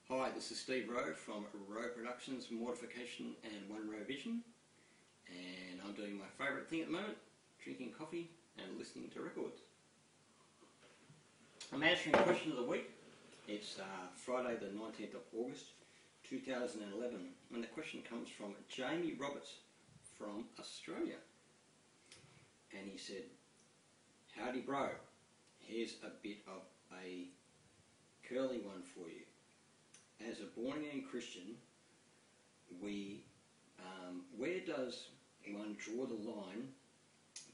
Hi, this is Steve Rowe from Rowe Productions, Mortification and One Rowe Vision, and I'm doing my favourite thing at the moment, drinking coffee and listening to records. I'm answering question of the week. It's Friday the 19th of August 2011, and the question comes from Jamie Roberts from Australia. And he said, "Howdy bro, here's a bit of a curly one for you. As a born-again Christian, where does one draw the line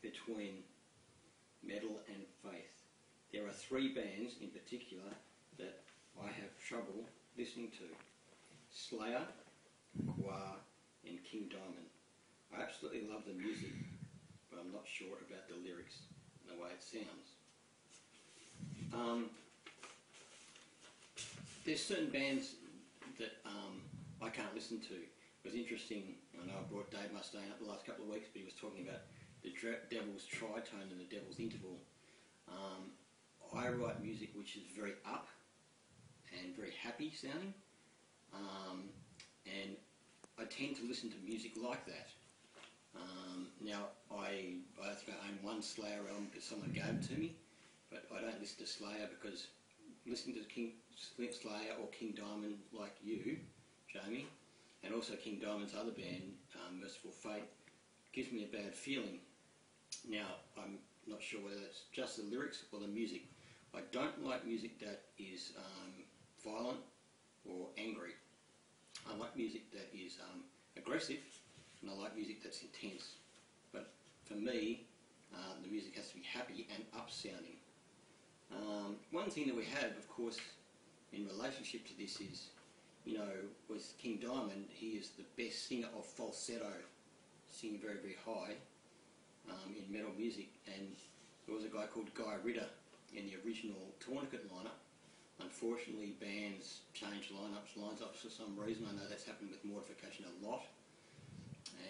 between metal and faith? There are three bands in particular that I have trouble listening to: Slayer, Choir and King Diamond. I absolutely love the music, but I'm not sure about the lyrics and the way it sounds." There's certain bands that I can't listen to. It was interesting, I know I brought Dave Mustaine up the last couple of weeks, but he was talking about the Devil's Tritone and the Devil's Interval. I write music which is very up and very happy sounding, and I tend to listen to music like that. Now, I think I own one Slayer album because someone gave it to me, but I don't listen to Slayer because listening to Slayer or King Diamond like you, Jamie, and also King Diamond's other band, Merciful Fate, gives me a bad feeling. Now, I'm not sure whether it's just the lyrics or the music. I don't like music that is violent or angry. I like music that is aggressive, and I like music that's intense. But for me, the music has to be happy and up-sounding. One thing that we have, of course, in relationship to this is, with King Diamond, he is the best singer of falsetto, singing very, very high in metal music. And there was a guy called Guy Ritter in the original Tourniquet lineup. Unfortunately, bands change lines up for some reason. I know that's happened with Mortification a lot.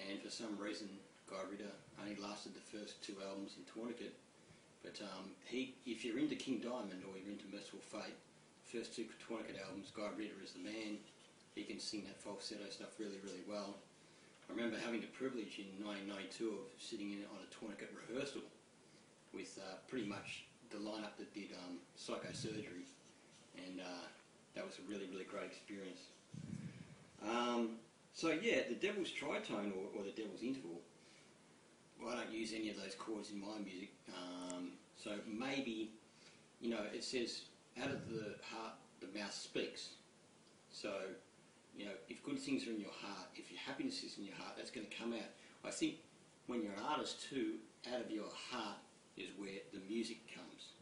And for some reason, Guy Ritter only lasted the first two albums in Tourniquet. But if you're into King Diamond or you're into Merciful Fate, the first two Tourniquet albums, Guy Ritter is the man. He can sing that falsetto stuff really, really well. I remember having the privilege in 1992 of sitting in on a Tourniquet rehearsal with pretty much the lineup that did Psychosurgery, and that was a really, really great experience. So yeah, the Devil's Tritone or the Devil's Interval, well, I don't use any of those chords in my music, so maybe, it says, out of the heart the mouth speaks. So, if good things are in your heart, if your happiness is in your heart, that's going to come out. I think when you're an artist too, out of your heart is where the music comes.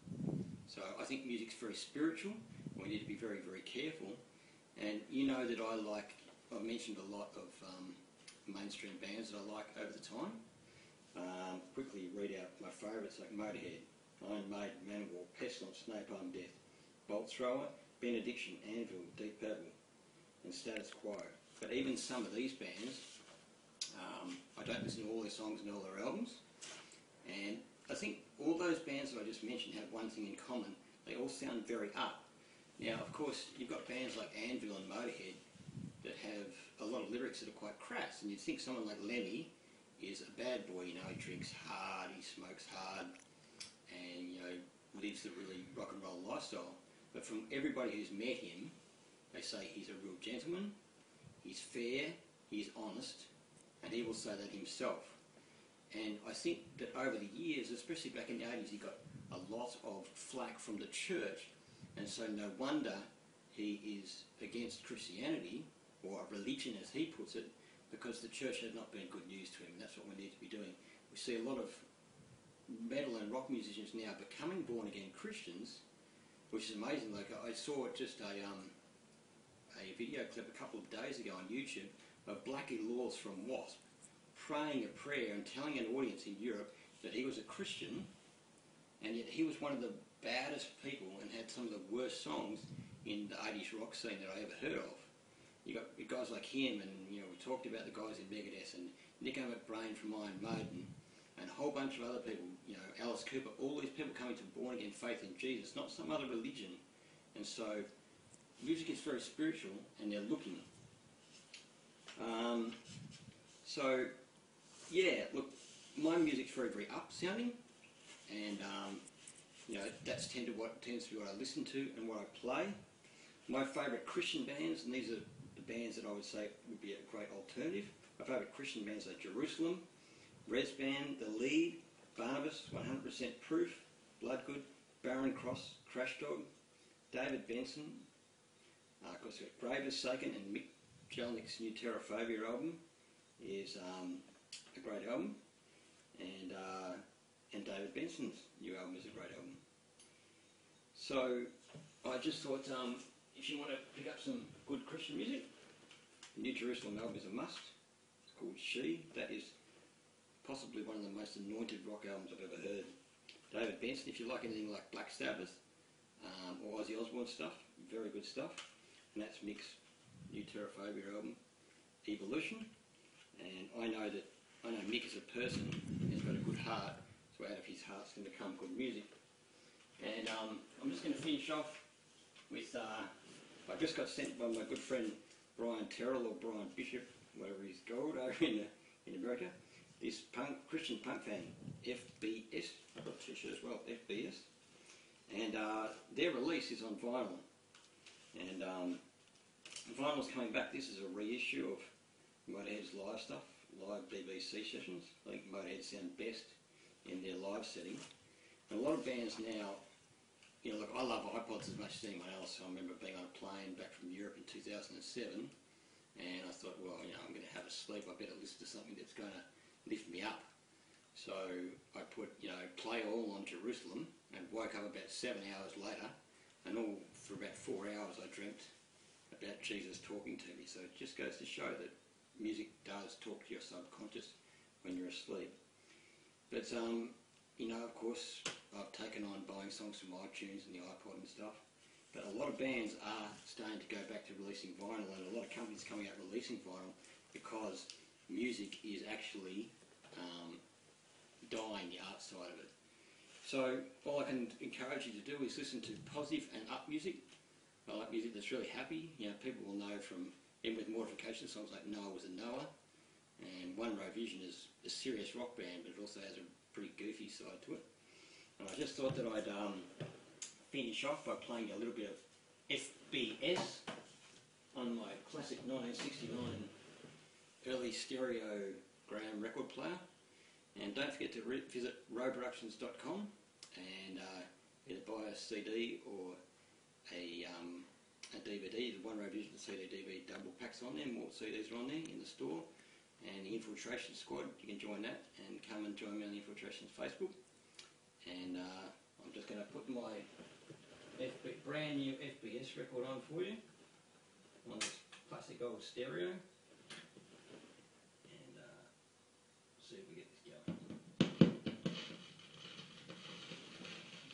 So I think music's very spiritual, and we need to be very, very careful. And you know that I've mentioned a lot of mainstream bands that I like over the time. Quickly read out my favourites like Motorhead, Iron Maiden, Manowar, Pestilence, Napalm Death, Bolt Thrower, Benediction, Anvil, Deep Purple and Status Quo. But even some of these bands, I don't listen to all their songs and all their albums, and I think all those bands that I just mentioned have one thing in common: they all sound very up. Now, of course, you've got bands like Anvil and Motorhead that have a lot of lyrics that are quite crass, and you'd think someone like Lemmy is a bad boy, he drinks hard, he smokes hard, and, lives the really rock and roll lifestyle. But from everybody who's met him, they say he's a real gentleman, he's fair, he's honest, and he will say that himself. And I think that over the years, especially back in the 80s, he got a lot of flack from the church, and so no wonder he is against Christianity, or religion as he puts it, because the church has not been good news to him, and that's what we need to be doing. We see a lot of metal and rock musicians now becoming born-again Christians, which is amazing. Like, I saw just a video clip a couple of days ago on YouTube of Blackie Lawless from Wasp praying a prayer and telling an audience in Europe that he was a Christian, and yet he was one of the baddest people and had some of the worst songs in the 80s rock scene that I ever heard of. You got guys like him, and we talked about the guys in Megadeth and Nico McBrain from Iron Maiden, and a whole bunch of other people, Alice Cooper, all these people coming to born again faith in Jesus, not some other religion. And so music is very spiritual, and they're looking. So, yeah, look, my music's very, very up sounding, and you know, that's tends to be what I listen to and what I play. My favourite Christian bands, and these are the bands that I would say would be a great alternative. My favourite Christian bands are Jerusalem, Res Band, The Lead, Barnabas, 100% Proof, Bloodgood, Barren Cross, Crash Dog, David Benson, of course we've got Grave Forsaken, and Mick Jelnick's new Terraphobia album is a great album, and David Benson's new album is a great album. So I just thought, if you want to pick up some good Christian music, the New Jerusalem album is a must. It's called She. That is possibly one of the most anointed rock albums I've ever heard. David Benson, if you like anything like Black Sabbath or Ozzy Osbourne stuff, very good stuff. And that's Mick's new Terraphobia album, Evolution. And I know Mick as a person has got a good heart, so out of his heart's going to come good music. And I'm just going to finish off with, I just got sent by my good friend Brian Terrell, or Brian Bishop, whatever he's called over in America, this Christian punk band, FBS. I've got a t-shirt as well, FBS. And their release is on vinyl. And vinyl's coming back. This is a reissue of Motorhead's live stuff, live BBC sessions. I think Motorhead sound best in their live setting. And a lot of bands now, you know, look, I love iPods as much as anyone else. I remember being on a plane back from Europe in 2007, and I thought, well, you know, I'm going to have a sleep. I better listen to something that's going to lift me up. So I put, you know, Play All on Jerusalem, and woke up about 7 hours later, and all for about 4 hours I dreamt about Jesus talking to me. So it just goes to show that music does talk to your subconscious when you're asleep. But you know, of course, I've taken on buying songs from iTunes and the iPod and stuff. But a lot of bands are starting to go back to releasing vinyl, and a lot of companies coming out releasing vinyl because music is actually dying, the art side of it. So all I can encourage you to do is listen to positive and up music. I like music that's really happy. You know, people will know from, even with Mortification, songs like Noah Was a Noah, and One Row Vision is a serious rock band, but it also has a pretty goofy side to it. And I just thought that I'd finish off by playing a little bit of FBS on my classic 1969 early stereogram record player. And don't forget to visit roweproductions.com and either buy a CD or a DVD. The One Row Vision CD DVD double packs on there. More CDs are on there in the store. And the Infiltration Squad, you can join that and come and join me on the Infiltration's Facebook. And I'm just going to put my brand new FBS record on for you on this classic old stereo. And see if we get this going.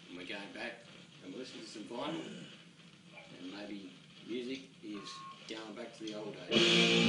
And we're going back and we're listening to some vinyl, and maybe music is going back to the old days.